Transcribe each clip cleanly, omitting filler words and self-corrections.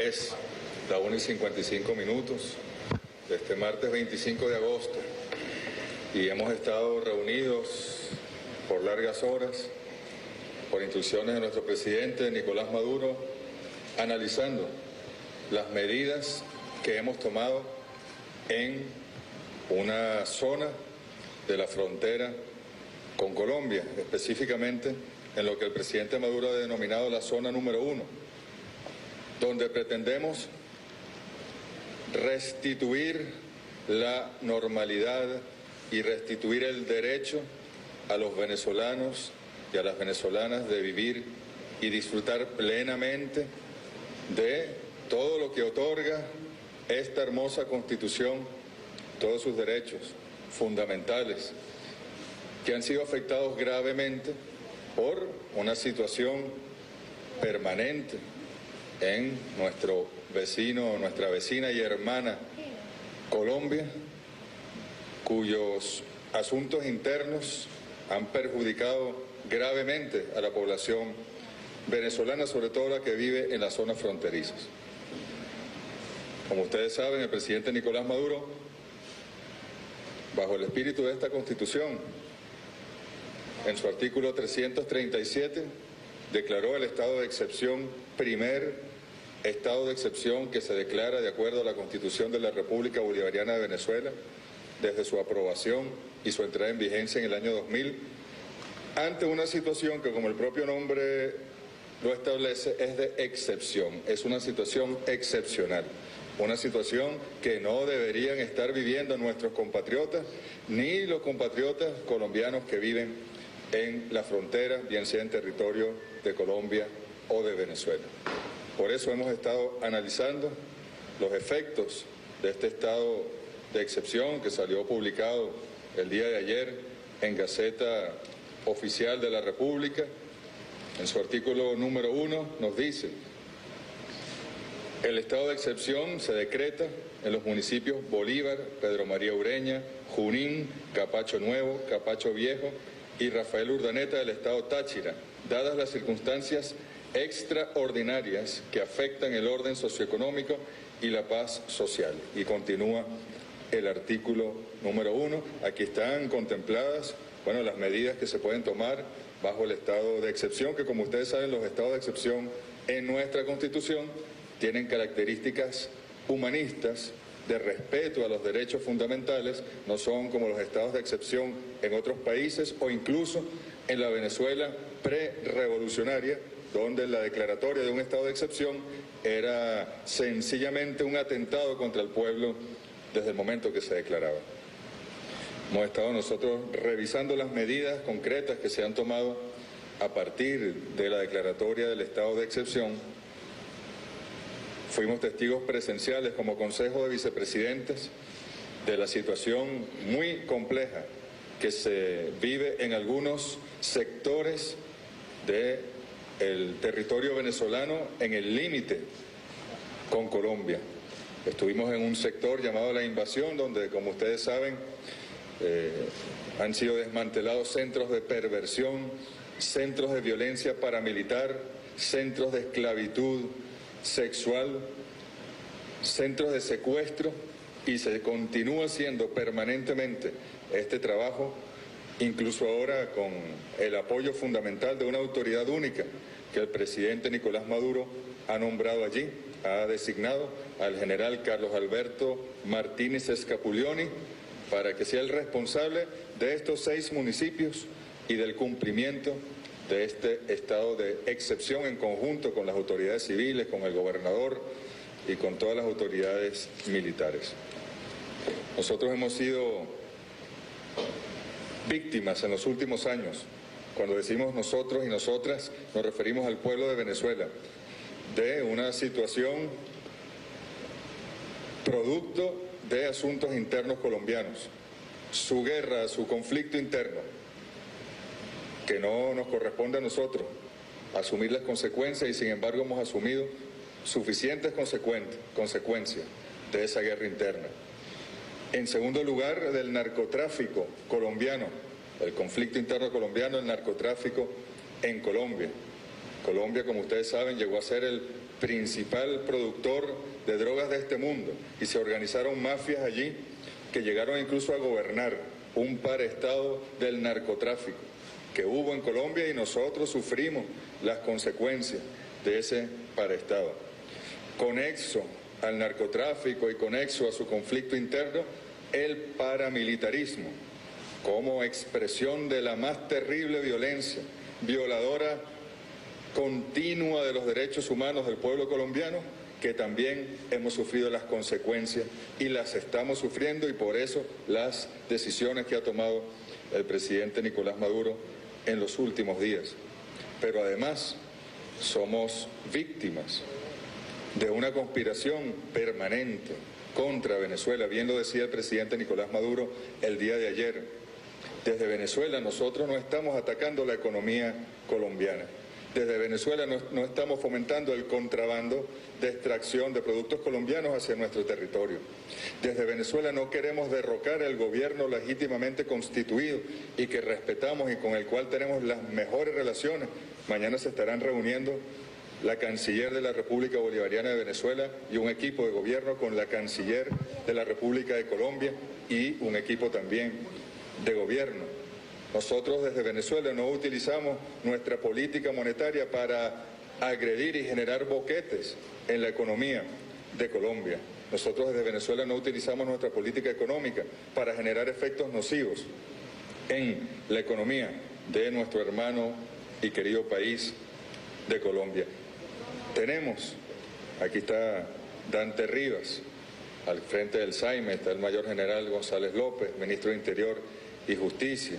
Es la 1:55 de este martes 25 de agosto y hemos estado reunidos por largas horas, por instrucciones de nuestro presidente Nicolás Maduro, analizando las medidas que hemos tomado en una zona de la frontera con Colombia, específicamente en lo que el presidente Maduro ha denominado la zona número 1, donde pretendemos restituir la normalidad y restituir el derecho a los venezolanos y a las venezolanas de vivir y disfrutar plenamente de todo lo que otorga esta hermosa Constitución, todos sus derechos fundamentales, que han sido afectados gravemente por una situación permanente en nuestro vecino, nuestra vecina y hermana Colombia, cuyos asuntos internos han perjudicado gravemente a la población venezolana, sobre todo la que vive en las zonas fronterizas. Como ustedes saben, el presidente Nicolás Maduro, bajo el espíritu de esta Constitución, en su artículo 337, declaró el estado de excepción, primer estado de excepción que se declara de acuerdo a la Constitución de la República Bolivariana de Venezuela, desde su aprobación y su entrada en vigencia en el año 2000, ante una situación que, como el propio nombre lo establece, es de excepción, es una situación excepcional, una situación que no deberían estar viviendo nuestros compatriotas, ni los compatriotas colombianos que viven en la frontera, bien sea en territorio de Colombia o de Venezuela. Por eso hemos estado analizando los efectos de este estado de excepción que salió publicado el día de ayer en Gaceta Oficial de la República. En su artículo número 1 nos dice: el estado de excepción se decreta en los municipios Bolívar, Pedro María Ureña, Junín, Capacho Nuevo, Capacho Viejo y Rafael Urdaneta del estado Táchira, dadas las circunstancias extraordinarias que afectan el orden socioeconómico y la paz social. Y continúa el artículo número 1. Aquí están contempladas, las medidas que se pueden tomar bajo el estado de excepción, que, como ustedes saben, los estados de excepción en nuestra Constitución tienen características humanistas, de respeto a los derechos fundamentales, no son como los estados de excepción en otros países o incluso en la Venezuela pre-revolucionaria, donde la declaratoria de un estado de excepción era sencillamente un atentado contra el pueblo desde el momento que se declaraba. Hemos estado nosotros revisando las medidas concretas que se han tomado a partir de la declaratoria del estado de excepción. Fuimos testigos presenciales como Consejo de Vicepresidentes de la situación muy compleja que se vive en algunos sectores del territorio venezolano en el límite con Colombia. Estuvimos en un sector llamado La Invasión, donde, como ustedes saben, han sido desmantelados centros de perversión, centros de violencia paramilitar, centros de esclavitud sexual, centros de secuestro, y se continúa haciendo permanentemente este trabajo, incluso ahora con el apoyo fundamental de una autoridad única que el presidente Nicolás Maduro ha nombrado allí, ha designado al general Carlos Alberto Martínez Escapulioni para que sea el responsable de estos 6 municipios y del cumplimiento de este estado de excepción en conjunto con las autoridades civiles, con el gobernador y con todas las autoridades militares. Nosotros hemos sido víctimas en los últimos años. Cuando decimos nosotros y nosotras, nos referimos al pueblo de Venezuela, de una situación producto de asuntos internos colombianos, su guerra, su conflicto interno, que no nos corresponde a nosotros asumir las consecuencias, y sin embargo hemos asumido suficientes consecuencias de esa guerra interna. En segundo lugar, del narcotráfico colombiano, el conflicto interno colombiano, el narcotráfico en Colombia. Colombia, como ustedes saben, llegó a ser el principal productor de drogas de este mundo y se organizaron mafias allí que llegaron incluso a gobernar un paraestado del narcotráfico que hubo en Colombia y nosotros sufrimos las consecuencias de ese paraestado. Conexo al narcotráfico y conexo a su conflicto interno, el paramilitarismo, como expresión de la más terrible violencia, violadora continua de los derechos humanos del pueblo colombiano, que también hemos sufrido las consecuencias y las estamos sufriendo, y por eso las decisiones que ha tomado el presidente Nicolás Maduro en los últimos días. Pero además somos víctimas de una conspiración permanente contra Venezuela. Bien lo decía el presidente Nicolás Maduro el día de ayer. Desde Venezuela nosotros no estamos atacando la economía colombiana. Desde Venezuela no estamos fomentando el contrabando de extracción de productos colombianos hacia nuestro territorio. Desde Venezuela no queremos derrocar al gobierno legítimamente constituido y que respetamos y con el cual tenemos las mejores relaciones. Mañana se estarán reuniendo la canciller de la República Bolivariana de Venezuela y un equipo de gobierno con la canciller de la República de Colombia y un equipo también de gobierno. Nosotros desde Venezuela no utilizamos nuestra política monetaria para agredir y generar boquetes en la economía de Colombia. Nosotros desde Venezuela no utilizamos nuestra política económica para generar efectos nocivos en la economía de nuestro hermano y querido país de Colombia. Tenemos, aquí está Dante Rivas, al frente del SAIME está el mayor general González López, ministro de Interior y Justicia.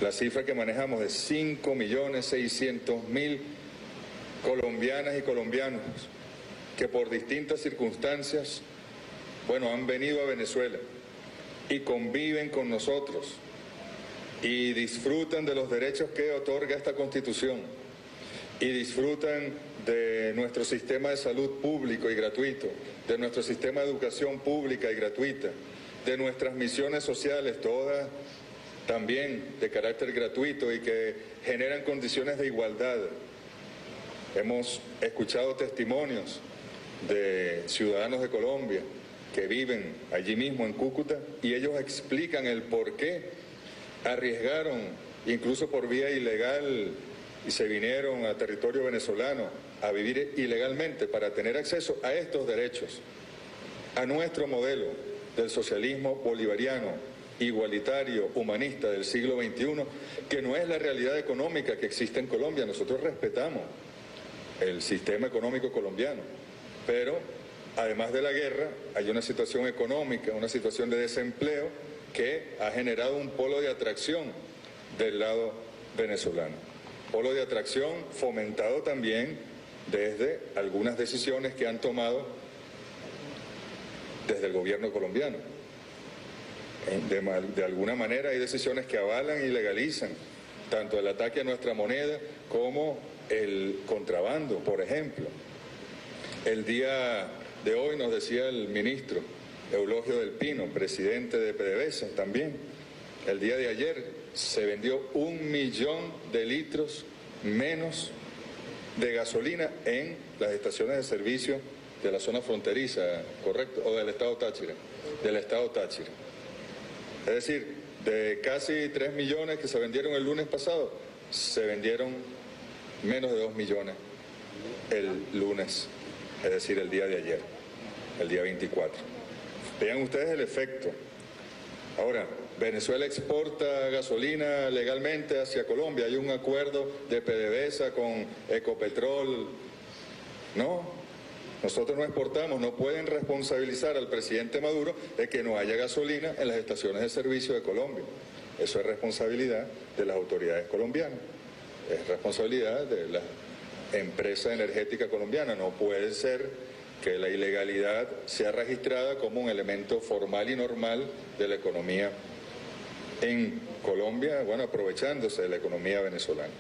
La cifra que manejamos de 5.600.000 colombianas y colombianos que por distintas circunstancias, han venido a Venezuela y conviven con nosotros y disfrutan de los derechos que otorga esta Constitución y disfrutan de nuestro sistema de salud público y gratuito, de nuestro sistema de educación pública y gratuita, de nuestras misiones sociales, todas también de carácter gratuito y que generan condiciones de igualdad. Hemos escuchado testimonios de ciudadanos de Colombia que viven allí mismo en Cúcuta y ellos explican el por qué arriesgaron, incluso por vía ilegal, y se vinieron a territorio venezolano a vivir ilegalmente para tener acceso a estos derechos, a nuestro modelo del socialismo bolivariano, igualitario, humanista del siglo XXI, que no es la realidad económica que existe en Colombia. Nosotros respetamos el sistema económico colombiano, pero además de la guerra hay una situación económica, una situación de desempleo que ha generado un polo de atracción del lado venezolano. Polo de atracción fomentado también desde algunas decisiones que han tomado desde el gobierno colombiano. De alguna manera hay decisiones que avalan y legalizan tanto el ataque a nuestra moneda como el contrabando, por ejemplo. El día de hoy nos decía el ministro Eulogio del Pino, presidente de PDVSA también, el día de ayer se vendió 1 millón de litros menos de gasolina en las estaciones de servicio de la zona fronteriza, ¿correcto? O del estado Táchira, Es decir, de casi 3 millones que se vendieron el lunes pasado, se vendieron menos de 2 millones el lunes, es decir, el día de ayer, el día 24. Vean ustedes el efecto. Ahora, Venezuela exporta gasolina legalmente hacia Colombia. Hay un acuerdo de PDVSA con Ecopetrol. No, nosotros no exportamos. No pueden responsabilizar al presidente Maduro de que no haya gasolina en las estaciones de servicio de Colombia. Eso es responsabilidad de las autoridades colombianas. Es responsabilidad de la empresa energética colombiana. No puede ser que la ilegalidad sea registrada como un elemento formal y normal de la economía en Colombia, aprovechándose de la economía venezolana.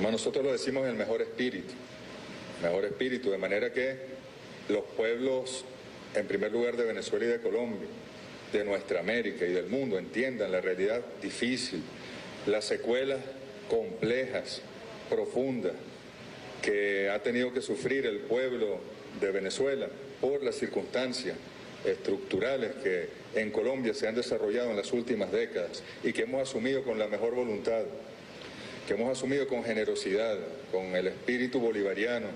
Nosotros lo decimos en el mejor espíritu, de manera que los pueblos, en primer lugar de Venezuela y de Colombia, de nuestra América y del mundo, entiendan la realidad difícil, las secuelas complejas profunda que ha tenido que sufrir el pueblo de Venezuela por las circunstancias estructurales que en Colombia se han desarrollado en las últimas décadas y que hemos asumido con la mejor voluntad, que hemos asumido con generosidad, con el espíritu bolivariano